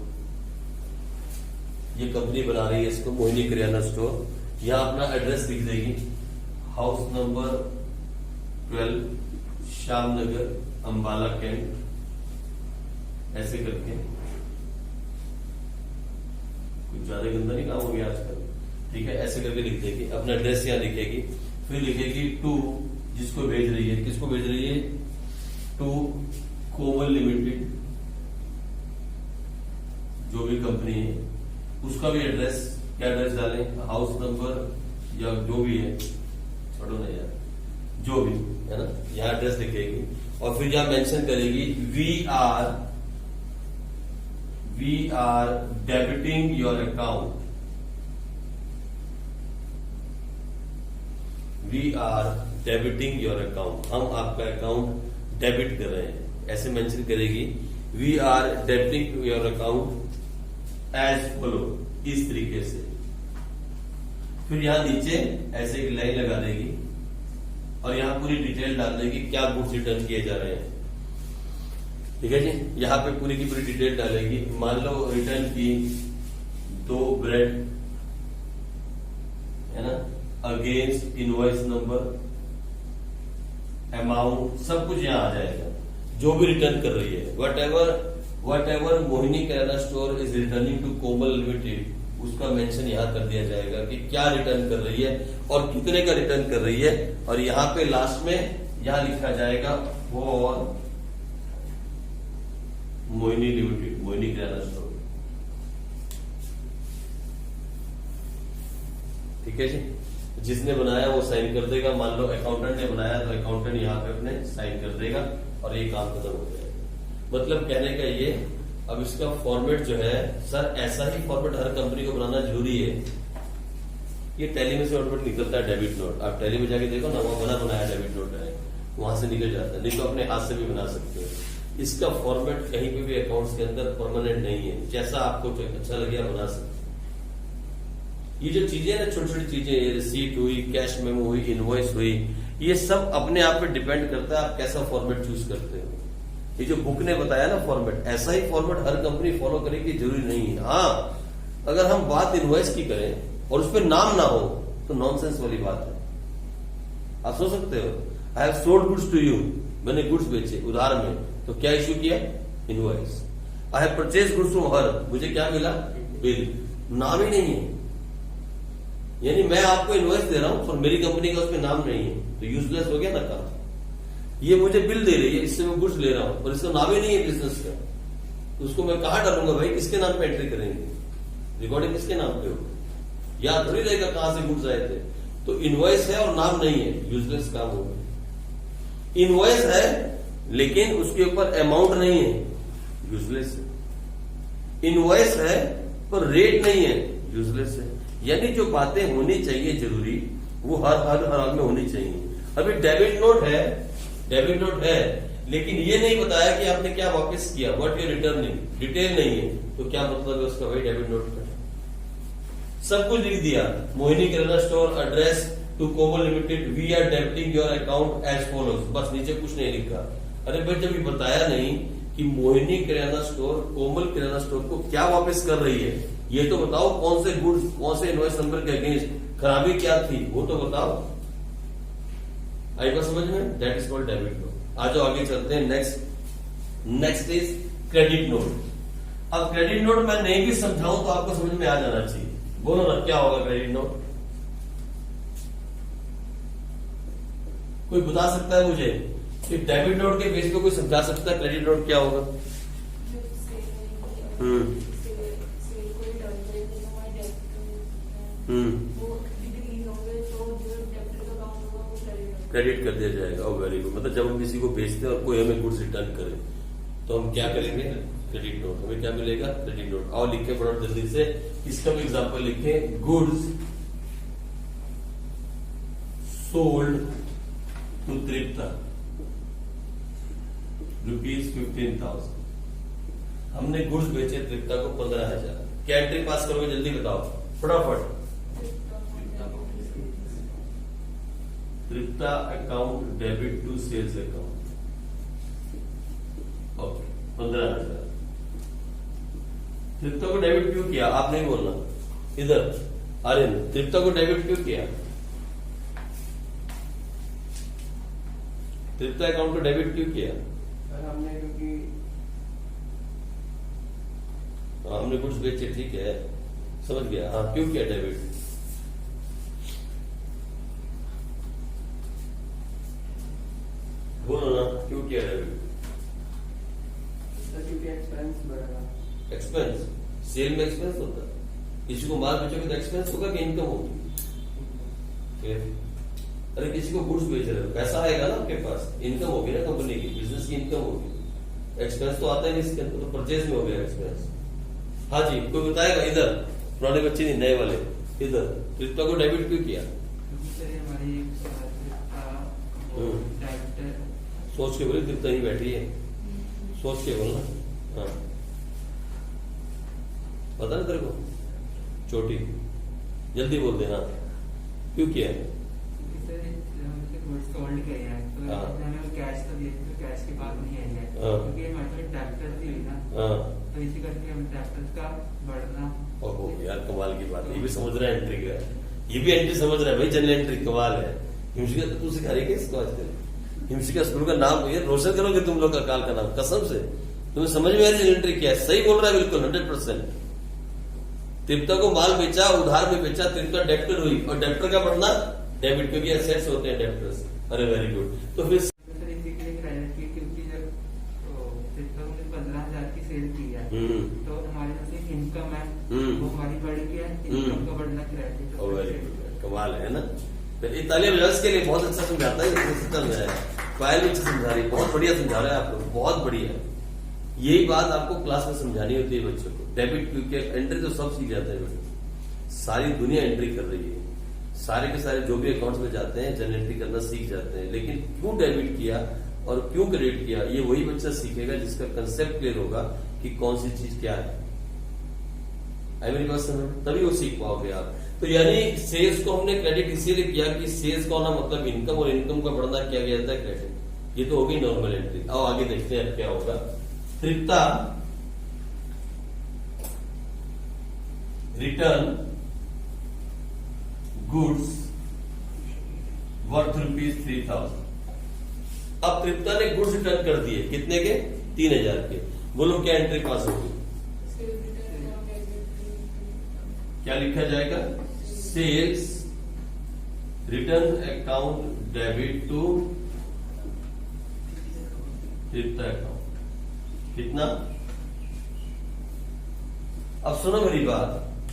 ये कंपनी बना रही है इसको, मोहिनी किराना स्टोर। यहां अपना एड्रेस लिख देगी, house number 12, Shyam Nagar, Ambala cantt, ऐसे करके। कुछ ज्यादा गंदा नहीं काम हो गया आजकल, ठीक है, ऐसे करके लिख देगी, अपना एड्रेस यहां लिखेगी। फिर लिखेगी टू, जिसको भेज रही है, किसको भेज रही है, टू कोमल लिमिटेड, जो भी कंपनी है, उसका भी एड्रेस, क्या एड्रेस डालें, हाउस नंबर या जो भी है, छोड़ो ना यार, जो भी है ना, यहां एड्रेस लिखेगी। और फिर यहां मेंशन करेगी we are debiting your account, we are debiting your account, हम आपका अकाउंट डेबिट कर रहे हैं, ऐसे मेंशन करेगी। We are debiting your account as follow, इस तरीके से। फिर यहां नीचे ऐसे एक लाइन लगा देगी और यहां पूरी डिटेल डाल देगी, क्या गुड्स रिटर्न किए जा रहे हैं, ठीक है जी। यहां पे पूरी की पूरी डिटेल डालेगी। मान लो रिटर्न की 2 ब्रेड, है ना, अगेंस्ट इनवॉइस नंबर, अमाउंट, सब कुछ यहां आ जाएगा, जो भी रिटर्न कर रही है। Whatever Mohini Kirana store is returning to Komal limited, उसका मेंशन यहां कर दिया जाएगा कि क्या रिटर्न कर रही है और कितने का रिटर्न कर रही है। और यहां पे लास्ट में यहां लिखा जाएगा for Mohini limited, Mohini Kirana store, ठीक है जी। जिसने बनाया वो साइन कर देगा, मान लो अकाउंटेंट ने बनाया तो अकाउंटेंट यहाँ पे अपने साइन कर देगा और ये काम खत्म हो जाएगा। मतलब कहने का ये, अब इसका फॉर्मेट जो है, सर ऐसा ही फॉर्मेट हर कंपनी को बनाना जरूरी है। ये टैली में से ऑटोमेटिक निकलता है डेबिट नोट, आप टैली में जाके देखो ना, वो बना बनाया डेबिट नोट है, वहां से निकल जाता है, नहीं तो अपने हाथ से भी बना सकते हो। इसका फॉर्मेट कहीं पे भी अकाउंट्स के अंदर परमानेंट नहीं है, जैसा आपको अच्छा लगे बना सकते। ये जो चीजें ना, छोटी छोटी चीजें, रिसीट हुई, कैश मेमो हुई, इनवॉइस हुई, ये सब अपने आप पे डिपेंड करता है आप कैसा फॉर्मेट चूज करते हो। ये जो बुक ने बताया ना फॉर्मेट, ऐसा ही फॉर्मेट हर कंपनी फॉलो करेगी जरूरी नहीं है। हाँ, अगर हम बात इनवॉइस की करें और उस पर नाम ना हो तो नॉनसेंस वाली बात है। आप सोच सकते हो, I have sold goods to you, मैंने गुड्स बेचे उधार में, तो क्या इश्यू किया, invoice. I have purchase goods from her, मुझे क्या मिला, बिल, नाम ही नहीं है। यानी मैं आपको इनवॉइस दे रहा हूं और मेरी कंपनी का उसमें नाम नहीं है, तो यूजलेस हो गया ना काम। ये मुझे बिल दे रही है, इससे मैं गुड्स ले रहा हूं और इसका नाम ही नहीं है बिजनेस का, तो उसको मैं कहां डालूंगा भाई, किसके नाम पे एंट्री करेंगे, रिकॉर्डिंग किसके नाम पे होगी, याद थोड़ी रहेगा कहां से गुड्स आए थे। तो इनवॉइस है और नाम नहीं है, यूजलेस काम होगा। इनवॉइस है लेकिन उसके ऊपर अमाउंट नहीं है, यूजलेस है। इनवॉइस है पर रेट नहीं है, यूजलेस है। यानी जो बातें होनी चाहिए जरूरी, वो हर हाल में होनी चाहिए। अभी डेबिट नोट है लेकिन ये नहीं बताया कि आपने क्या वापस किया, व्हाट यू रिटर्निंग, डिटेल नहीं है, तो क्या मतलब है उसका, भाई डेबिट नोट का सब कुछ लिख दिया। Mohini Kirana store address to Komal limited, we are debiting your account as follows, बस नीचे कुछ नहीं लिखा। अरे भाई जब ये बताया नहीं कि मोहिनी किराना स्टोर कोमल किराना स्टोर को क्या वापस कर रही है, ये तो बताओ, कौन से गुड्स, कौन से इनवॉइस नंबर के अगेंस्ट खराबी क्या थी, वो तो बताओ। आई बात समझ में? That is called debit note. आ जाओ आगे चलते हैं। Next is credit note. अब क्रेडिट नोट मैं नहीं भी समझाऊं तो आपको समझ में आ जाना चाहिए। बोलो ना क्या होगा क्रेडिट नोट? कोई बता सकता है मुझे कि डेबिट नोट के बेस पे कोई समझा सकता है क्रेडिट नोट क्या होगा? क्रेडिट कर दिया जाएगा। ओ वेरी गुड। मतलब जब हम किसी को बेचते हैं और कोई हमें गुड्स रिटर्न करे तो हम क्या करेंगे? Credit note. हमें क्या मिलेगा? Credit note. और लिखे बड़ा जल्दी से, इसका भी एग्जांपल लिखे। गुड्स सोल्ड टू तृप्ता ₹15,000। हमने गुड्स बेचे तृप्ता को 15,000। क्या एंट्री पास करोगे जल्दी बताओ फटाफट। Tripta account debit to sales account, okay 15,000। Tripta को डेबिट क्यों किया? आप नहीं बोलना इधर। आर्यन, तृप्ता को डेबिट क्यों किया? तृप्ता अकाउंट को डेबिट क्यों किया? हमने क्योंकि हमने गुड्स बेचे, ठीक है समझ गया। हाँ क्यों किया डेबिट? बोलो ना क्यों किया डेबिट? क्योंकि एक्सपेंस बढ़ेगा। एक्सपेंस, सेल में एक्सपेंस होता है। किसी को माल बेचोगे तो एक्सपेंस होगा कि इनकम होगी? अरे किसी को गुड्स बेच रहे हो, पैसा आएगा ना आपके पास, इनकम होगी ना कंपनी की, बिजनेस की इनकम होगी। एक्सपेंस तो आता ही नहीं इसके अंदर, तो परचेज में हो गया एक्सपेंस। हाँ जी, कोई बताएगा इधर? पुराने बच्चे नहीं, नए वाले इधर। तृप्ता को डेबिट क्यों किया? सोच के बोले, तृप्ता ही बैठी है, सोच के बोलना। हाँ पता ना तेरे को? छोटी जल्दी बोल देना क्यों किया? सोल्ड किया है तो हमें कैश तो दिए, तो कैश की बात नहीं आई है क्योंकि हमारे ट्रैक्टर थी ना, तो इसी करके हम ट्रैक्टर का बढ़ना। ओहो यार कमाल की बात है, ये भी समझ रहा है एंट्री का, ये भी एंट्री समझ रहा है भाई, जनरल एंट्री कमाल है। हिमशिका तो तू सिखा रही है इसको आजकल? हिमशिका स्कूल का नाम ये रोशन करोगे तुम लोग अकाल का नाम, कसम से। तुम्हें समझ में आ रही एंट्री क्या है? सही बोल रहा है बिल्कुल 100%। तृप्ता को माल बेचा, उधार में बेचा, तृप्ता डेब्टर हुई, और डेब्टर का बढ़ना डेबिट, क्योंकि एसेट्स होते हैं डेब्टर्स। अरे वेरी गुड। तो फिर क्योंकि जब 15,000 की सेल की है तो हमारे पास एक इनकम है, वो हमारी बढ़ गया, इनकम का बढ़ना क्रेडिट। वेरी गुड, कमाल है ना। इतालियन व्यवस्था के लिए बहुत अच्छा समझाता है, पायल भी अच्छा समझा रही है, बहुत बढ़िया समझा रहा है आप लोग, बहुत बढ़िया। यही बात आपको क्लास में समझानी होती है बच्चों को। डेबिट क्योंकि एंट्री तो सब सीख जाता है बेटा, सारी दुनिया एंट्री कर रही है, सारे के सारे जो भी अकाउंट्स में जाते हैं जनरल एंट्री करना सीख जाते हैं। लेकिन क्यों डेबिट किया और क्यों क्रेडिट किया, ये वही बच्चा सीखेगा जिसका कंसेप्ट क्लियर होगा कि कौन सी चीज क्या है। आई मेरी बात समझ? तभी वो सीख पाओगे आप। तो यानी सेल्स को हमने क्रेडिट इसीलिए किया कि सेल्स का होना मतलब इनकम, और इनकम का बढ़ना क्या किया जाता है? क्रेडिट। ये तो होगी नॉर्मल एंट्री। आओ आगे देखते हैं अब क्या होगा। तृप्ता रिटर्न गुड्स वर्थ ₹3,000। अब तृप्ता ने गुड्स रिटर्न कर दिए, कितने के? 3,000 के। बोलो क्या एंट्री पास होगी? क्या लिखा जाएगा? Sales return account debit to Tripta account. कितना? अब सुनो मेरी बात,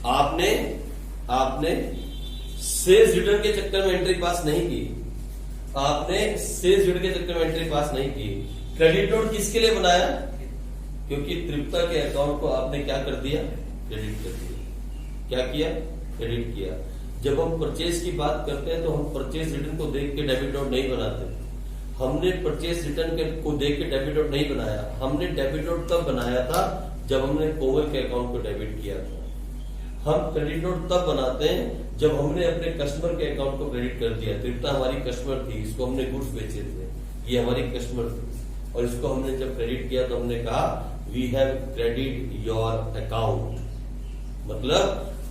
आपने सेल्स रिटर्न के चक्कर में एंट्री पास नहीं की, आपने सेल्स रिटर्न के चक्कर में एंट्री पास नहीं की। क्रेडिट नोट किसके लिए बनाया? क्योंकि तृप्ता के अकाउंट को आपने क्या कर दिया? क्रेडिट कर दिया। क्या किया? क्रेडिट किया। जब हम परचेज की बात करते हैं तो हम परचेज रिटर्न को देख के डेबिट नोट नहीं बनाते, हमने परचेज रिटर्न को देख के डेबिट नोट नहीं बनाया, हमने डेबिट नोट तब बनाया था जब हमने कोमल के अकाउंट को डेबिट किया था। हम क्रेडिट नोट तब बनाते हैं जब हमने अपने कस्टमर के अकाउंट को क्रेडिट कर दिया। तृप्ता हमारी कस्टमर थी, इसको हमने गुड्स बेचे थे, ये हमारी कस्टमर थी, और इसको हमने जब क्रेडिट किया तो हमने कहा we have credit your account. मतलब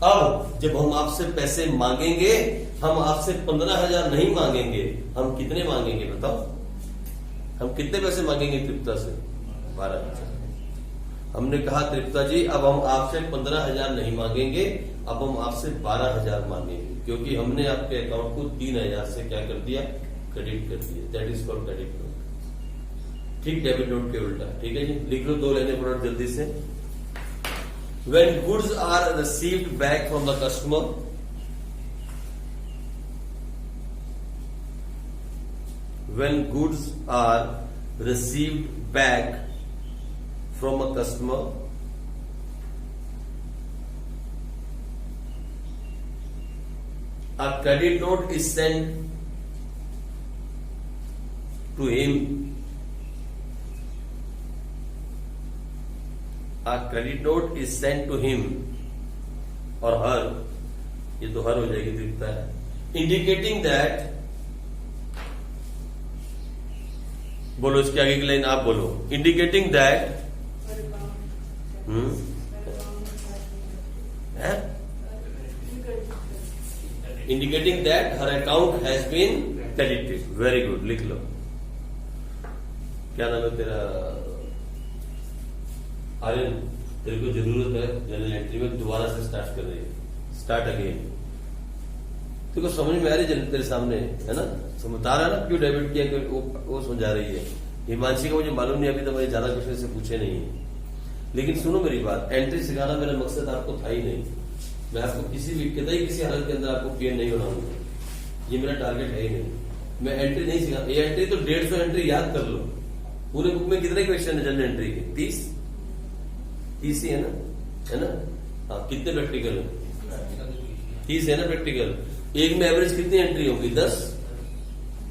अब जब हम आपसे पैसे मांगेंगे, हम आपसे 15,000 नहीं मांगेंगे, हम कितने मांगेंगे बताओ? हम कितने पैसे मांगेंगे तृप्ता से? 12,000। हमने कहा तृप्ता जी अब हम आपसे 15,000 नहीं मांगेंगे, अब हम आपसे 12,000 मांगेंगे, क्योंकि हमने आपके अकाउंट को 3,000 से क्या कर दिया? क्रेडिट कर दिया। That is called credit note. ठीक डेबिट नोट के उल्टा। ठीक है जी, लिख लो 2 लाइनें प्रोडक्ट जल्दी से। When goods are received back from the customer, when goods are received back from a customer, a credit note is sent to him. A credit note is sent to him or her, ये तो हर हो जाएगी दिखता है, indicating that, बोलो इसके आगे की लाइन आप बोलो, indicating that, indicating that her account has been credited. Very good, लिख लो। क्या नाम है तेरा? आर्यन, तेरे को जरूरत है जनरल एंट्री में दोबारा से स्टार्ट कर रही है, स्टार्ट अगेन। तेरे को समझ में आ रही है तेरे सामने है ना, समझा रहा ना क्यों डेबिट किया, वो समझा रही है। हिमांशी का मुझे मालूम नहीं, अभी तो मैंने ज्यादा क्वेश्चन से पूछे नहीं है, लेकिन सुनो मेरी बात, एंट्री सिखाना मेरा मकसद आपको था ही नहीं। मैं आपको किसी भी किसी हालत के अंदर आपको पीएन नहीं बनाऊंगा, ये मेरा टारगेट है ही नहीं। मैं एंट्री नहीं सिखा, ये एंट्री तो 150 एंट्री याद कर लो। पूरे बुक में कितने क्वेश्चन है जनरल एंट्री के? 30 ही है ना? हाँ, कितने प्रैक्टिकल है? 30 है ना प्रैक्टिकल। एक में एवरेज कितनी एंट्री होगी? 10,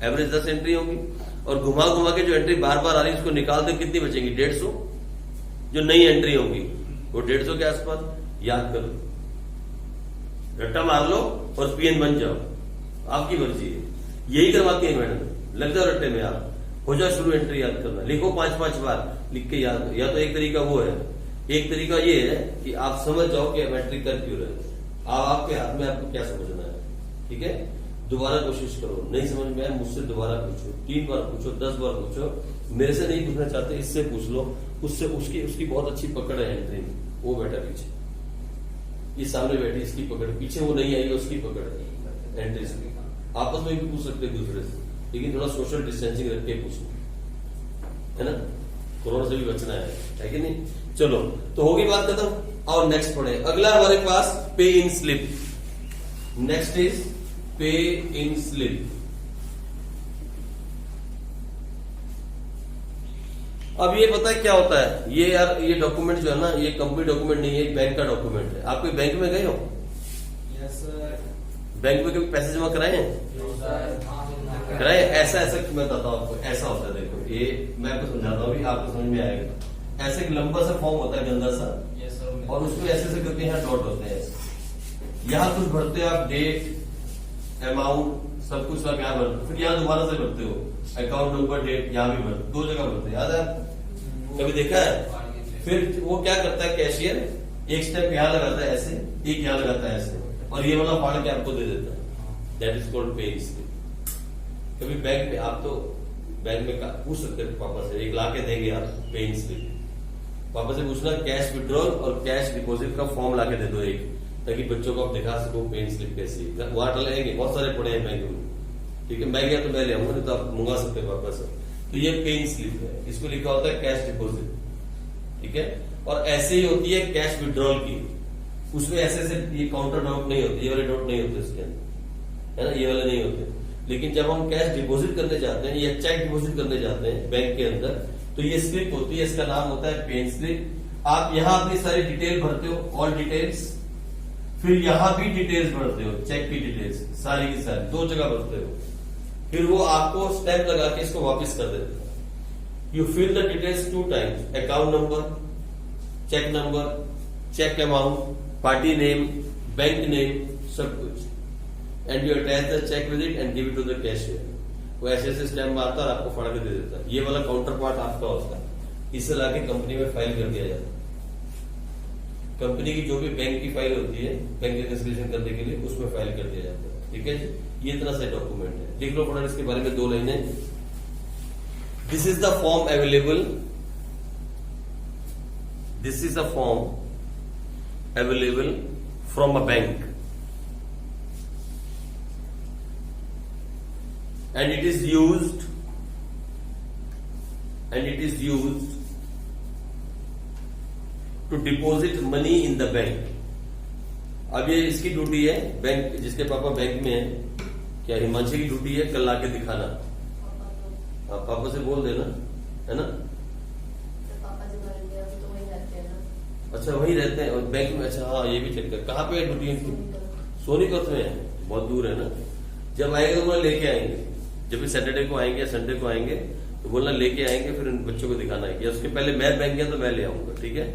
एवरेज 10 एंट्री होगी, और घुमा घुमा के जो एंट्री बार बार आ रही है उसको निकाल दे, कितनी बचेंगी? 150। जो नई एंट्री होगी वो 150 के आसपास। याद कर लो, रट्टा मार लो और पीएन बन जाओ, आपकी मर्जी है। यही करवाती है मैडम, लग जाओ रट्टे में, आप हो जाओ शुरू एंट्री याद करना। लिखो 5-5 बार लिख के याद। या तो एक तरीका वो है, एक तरीका ये है कि आप समझ जाओ कि मैट्रिक कर क्यों रहे, आपके हाथ में आपको क्या समझना है। ठीक है, दोबारा कोशिश करो, नहीं समझ में आया मुझसे दोबारा पूछो, 3 बार पूछो, 10 बार पूछो। मेरे से नहीं पूछना चाहते इससे पूछ लो, उससे उसकी बहुत अच्छी पकड़ है एंट्री में। वो बैठा पीछे, ये सामने बैठी, इसकी पकड़, पीछे वो नहीं आई उसकी पकड़ है एंट्री से। आपस में भी पूछ सकते दूसरे से, लेकिन थोड़ा सोशल डिस्टेंसिंग रख के पूछो, है ना, कोरोना से भी बचना है कि नहीं। चलो, तो होगी बात खत्म। और नेक्स्ट पढ़े, अगला हमारे पास पे इन स्लिप। नेक्स्ट इज पे इन स्लिप। अब ये पता है क्या होता है? ये यार, ये डॉक्यूमेंट जो है ना, ये कंपनी डॉक्यूमेंट नहीं है, बैंक का डॉक्यूमेंट है। आप कोई बैंक में गए हो? Yes sir. बैंक में कभी पैसे जमा कराए हैं? कराए? ऐसा मैं बताता हूँ आपको, ऐसा होता है। देखो, ये मैं आपको समझाता हूँ, आपको समझ में आएगा। ऐसे एक लंबा सा फॉर्म होता है, गंदा सा, और उसको ऐसे करते हैं, डॉट होते हैं। यहाँ कुछ भरते हो आप, डेट, अमाउंट, सब कुछ आप यहाँ भरते हो, फिर यहाँ दोबारा से भरते हो, अकाउंट नंबर, डेट, यहाँ भी भरते, 2 जगह भरते हैं। याद है? कभी देखा है? फिर वो क्या करता है कैशियर, एक स्टेप यहाँ लगाता है ऐसे, एक यहाँ लगाता है ऐसे, और ये वाला फाड़ के आपको दे देता है। That is called pay slip. कभी बैंक में, आप तो बैंक में पूछ सकते हैं पापा से, एक ला के देंगे आप पे स्लिप। पापा से पूछना कैश विड्रॉल और कैश डिपॉजिट का फॉर्म ला के दे दो एक, ताकि बच्चों को आप दिखा सको पे स्लिप कैसी है। वहां टलेंगे, बहुत सारे पड़े हैं बैंक में। ठीक है, मैं गया तो मैं ले आऊंगा, नहीं तो आप मंगा सकते हैं पापा से। तो ये पे स्लिप है, इसको लिखा होता है कैश डिपॉजिट। ठीक है, और ऐसे ही होती है कैश विड्रॉल की, उसमें ऐसे ये काउंटर नोट नहीं होते, ये वाले नोट नहीं होते उसके अंदर, है ना, ये वाले नहीं होते। लेकिन जब हम कैश डिपॉजिट करने जाते हैं या चेक डिपॉजिट करने जाते हैं बैंक के अंदर, तो ये स्लिप होती है, इसका नाम होता है पे स्लिप। आप यहाँ अपनी सारी डिटेल भरते हो, ऑल डिटेल्स, फिर यहाँ भी डिटेल्स भरते हो, चेक की डिटेल्स सारी की सारी, 2 जगह भरते हो। फिर वो आपको स्टैंप लगा के इसको वापस कर देता है। You fill the details 2 times, account number, cheque number, cheque amount, party name, bank name, सब कुछ, and you attach the cheque with it and give it to the cashier. वो ऐसे ऐसे स्टैम्प मारता है और आपको फाड़ के दे देता है। ये वाला काउंटर पार्ट आपका होता है, इसे लाके कंपनी में फाइल कर दिया जाता है। कंपनी की जो भी बैंक की फाइल होती है बैंक रिकंसिलिएशन करने के लिए, उसमें फाइल कर दिया जाता है। ठीक है जी, ये इतना सा डॉक्यूमेंट है। लिख लो फटाफट इसके बारे में 2 लाइनें। This is the form available, this is the form available from a bank and it is used to deposit money in the bank। अब ये इसकी ड्यूटी है, बैंक जिसके पापा बैंक में है, क्या हिमांशी की ड्यूटी है कल लाके दिखाना। पापा से बोल देना, है ना। पापा जो करेंगे अभी तो वही रहते हैं ना। अच्छा वही रहते हैं और बैंक में। अच्छा हाँ, ये भी चेक कर। कहाँ पे है ड्यूटी इनकी? सोनीपत में है, बहुत दूर है ना। जब आएंगे तो बोला लेके आएंगे, जब भी सैटरडे को आएंगे या संडे को आएंगे तो बोलना लेके आएंगे, फिर इन बच्चों को दिखाना है। या उसके पहले मैं बैंक गया तो मैं ले आऊंगा। ठीक है,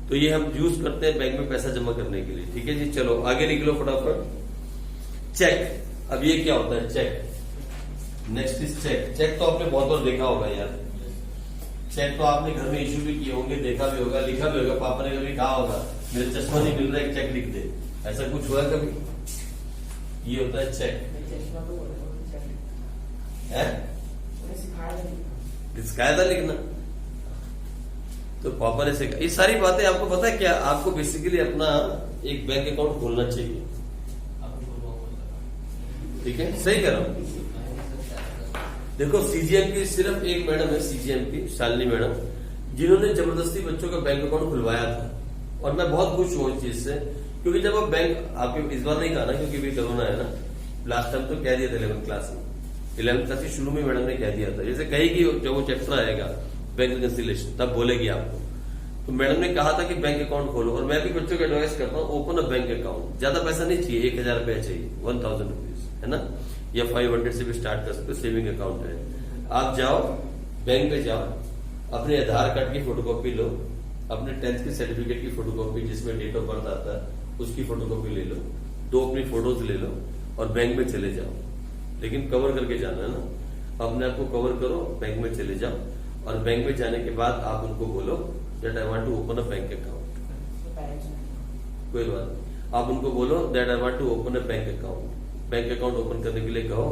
तो ये हम यूज करते हैं बैंक में पैसा जमा करने के लिए। ठीक है जी, चलो आगे निकलो फटाफट। चेक, अब ये क्या होता है cheque. Next is cheque. Cheque तो आपने बहुत बार देखा होगा यार। चेक तो आपने घर में इश्यू भी किए होंगे, देखा भी होगा, लिखा भी होगा। पापा ने कभी कहा होगा मेरे चश्मा नहीं मिल रहा है, चेक लिख दे। ऐसा कुछ हुआ कभी? ये होता है चेक। सिखाया था लिखना, तो पापा ने सिखाया। ये सारी बातें आपको पता है क्या? आपको बेसिकली अपना एक बैंक अकाउंट खोलना चाहिए। ठीक है, सही कह रहा हूं। देखो सीजीएम की सिर्फ एक मैडम है, सीजीएम की शालिनी मैडम, जिन्होंने जबरदस्ती बच्चों का बैंक अकाउंट खुलवाया था। और मैं बहुत खुश हूं इस चीज से, क्योंकि जब आप बैंक, आपके इस बार नहीं कहा ना क्योंकि भी कोरोना है ना, लास्ट टाइम तो कह दिया था 11th क्लास में। 11th क्लास की शुरू में मैडम ने कह दिया था, जैसे कहेगी जब वो चैप्टर आएगा बैंक रिकंसिलिएशन तब बोलेगी आपको। तो मैडम ने कहा था कि बैंक अकाउंट खोलो, और मैं भी बच्चों को एडवाइस करता हूँ ओपन अ बैंक अकाउंट। ज्यादा पैसा नहीं चाहिए, 1000 रुपया चाहिए, 1000 रुपीज, है ना, या 500 से भी स्टार्ट कर सकते हो। सेविंग अकाउंट है। आप जाओ बैंक में जाओ, अपने आधार कार्ड की फोटोकॉपी लो, अपने 10th के सर्टिफिकेट की फोटोकॉपी जिसमें डेट ऑफ बर्थ आता है उसकी फोटोकॉपी ले लो, 2 अपनी फोटोज ले लो और बैंक में चले जाओ। लेकिन कवर करके जाना है ना, अपने आप को कवर करो, बैंक में चले जाओ। और बैंक में जाने के बाद आप उनको बोलो that I want to open a bank account. कोई बात नहीं, आप उनको बोलो that I want to open a bank account. Bank account open करने के लिए कहो,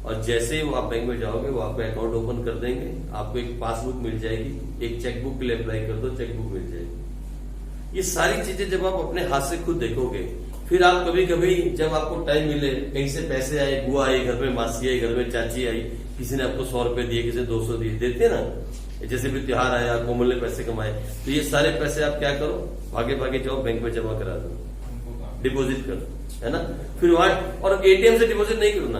और जैसे ही आप बैंक में जाओगे वो आपका अकाउंट ओपन कर देंगे। आपको एक पासबुक मिल जाएगी, एक चेकबुक के लिए अप्लाई कर दो, चेकबुक मिल जाएगी। ये सारी चीजें जब आप अपने हाथ से खुद देखोगे, फिर आप कभी कभी जब आपको टाइम मिले, कहीं से पैसे आए, बुआ आई घर में, मासी आई घर में, चाची आई, किसी ने आपको 100 रुपए दिए, किसी ने 200 दिए, देते ना। जैसे भी त्योहार आया, कोमल ने पैसे कमाए, तो ये सारे पैसे आप क्या करो, भागे भागे जाओ बैंक में जमा करा दो, डिपॉजिट कर दो, है ना। फिर वहां, और एटीएम से डिपॉजिट नहीं करना,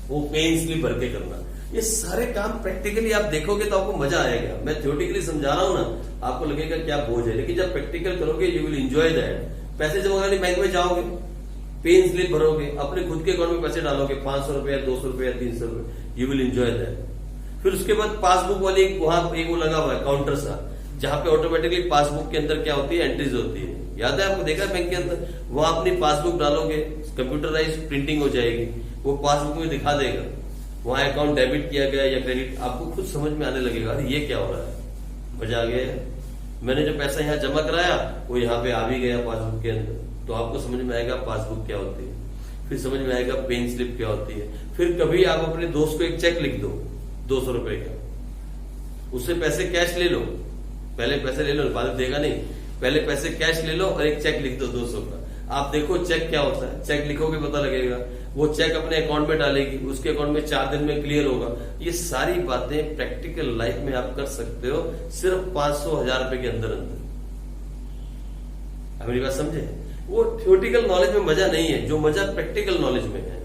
वो पेन स्लिप भर के करना। ये सारे काम प्रैक्टिकली आप देखोगे तो आपको मजा आएगा। मैं थ्योरेटिकली समझा रहा हूं ना, आपको लगेगा क्या बोझ है, लेकिन जब प्रैक्टिकल करोगे यू विल एंजॉय दैट। पैसे जमा करने बैंक में जाओगे, पेन स्लिप भरोगे, अपने खुद के अकाउंट में पैसे डालोगे, 500 रुपए, 200 रुपए, 300 रुपए, यू विल एंजॉय दैट। फिर उसके बाद पासबुक वाली वहां एक वो लगा हुआ है काउंटर सा, जहां पे ऑटोमेटिकली पासबुक के अंदर क्या होती है, एंट्रीज होती है। याद है आपको, देखा है बैंक के अंदर, वहां अपनी पासबुक डालोगे, कंप्यूटराइज प्रिंटिंग हो जाएगी, वो पासबुक में दिखा देगा वहां अकाउंट डेबिट किया गया या क्रेडिट। आपको खुद समझ में आने लगेगा अरे ये क्या हो रहा है, मजा आ गया। मैंने जो पैसा यहाँ जमा कराया वो यहाँ पे आ भी गया पासबुक के अंदर, तो आपको समझ में आएगा पासबुक क्या होती है, फिर समझ में आएगा पेन स्लिप क्या होती है। फिर कभी आप अपने दोस्त को एक चेक लिख दो 200 रुपए का, उससे पैसे कैश ले लो, पहले पैसे ले लो, बाद में देगा नहीं, पहले पैसे कैश ले लो और एक चेक लिख दो 200 का। आप देखो चेक क्या होता है, चेक लिखोगे पता लगेगा। वो चेक अपने अकाउंट में डालेगी, उसके अकाउंट में 4 दिन में क्लियर होगा। ये सारी बातें प्रैक्टिकल लाइफ में आप कर सकते हो सिर्फ 500-1000 रुपए के अंदर अंदर। मेरी बात समझे? वो थ्योरेटिकल नॉलेज में मजा नहीं है, जो मजा प्रैक्टिकल नॉलेज में है।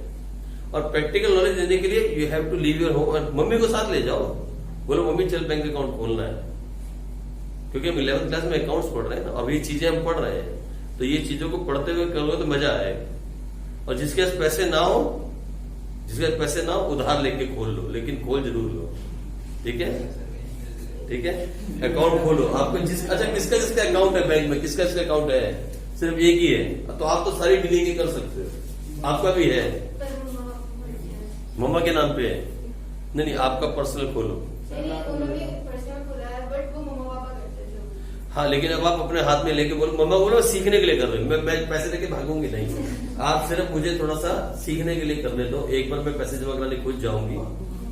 और प्रैक्टिकल नॉलेज देने के लिए you have to leave your home, और मम्मी को साथ ले जाओ, बोलो मम्मी चल बैंक अकाउंट खोलना है, क्योंकि हम 11th क्लास में अकाउंट्स पढ़ रहे हैं ना, अभी चीजें हम पढ़ रहे हैं, तो ये चीजों को पढ़ते हुए करोगे तो मजा आएगा। और जिसके पास पैसे ना हो जिसके पैसे ना हो उधार लेके खोल लो, लेकिन खोल जरूर लो। ठीक है, ठीक है। अकाउंट खोलो आपको अच्छा किसका किसका अकाउंट है बैंक में, किसका किसका अकाउंट है? सिर्फ एक ही है, तो आप तो सारी डीलिंग कर सकते हो। आपका भी है, पर मम्मा के नाम पे है। नहीं, आपका पर्सनल खोलो। उन्होंने पर्सनल खोला है, बट वो मम्मा पापा करते थे। हाँ, लेकिन अब आप अपने हाथ में लेके बोलो, मम्मा बोलो सीखने के लिए कर रहे हो, मैं पैसे लेके भागूंगी नहीं। आप सिर्फ मुझे थोड़ा सा सीखने के लिए करने दो। एक बार मैं पैसे जमा कराने खुद जाऊंगी,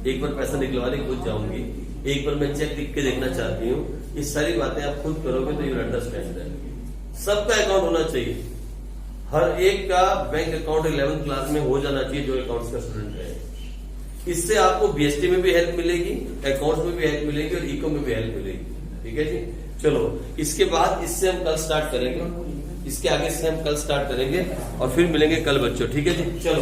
एक बार पैसा निकलवाने खुद जाऊंगी, एक बार मैं चेक लिख के देखना चाहती हूँ। ये सारी बातें आप खुद करोगे तो यू अंडरस्टैंड दैट। सबका अकाउंट होना चाहिए, हर एक का बैंक अकाउंट 11th क्लास में हो जाना चाहिए जो अकाउंट्स का स्टूडेंट है। इससे आपको बीएसटी में भी हेल्प मिलेगी, अकाउंट्स में भी हेल्प मिलेगी और इको में भी हेल्प मिलेगी। ठीक है जी, चलो इसके बाद इससे हम कल स्टार्ट करेंगे, इसके आगे से हम कल स्टार्ट करेंगे और फिर मिलेंगे कल बच्चों। ठीक है जी, चलो।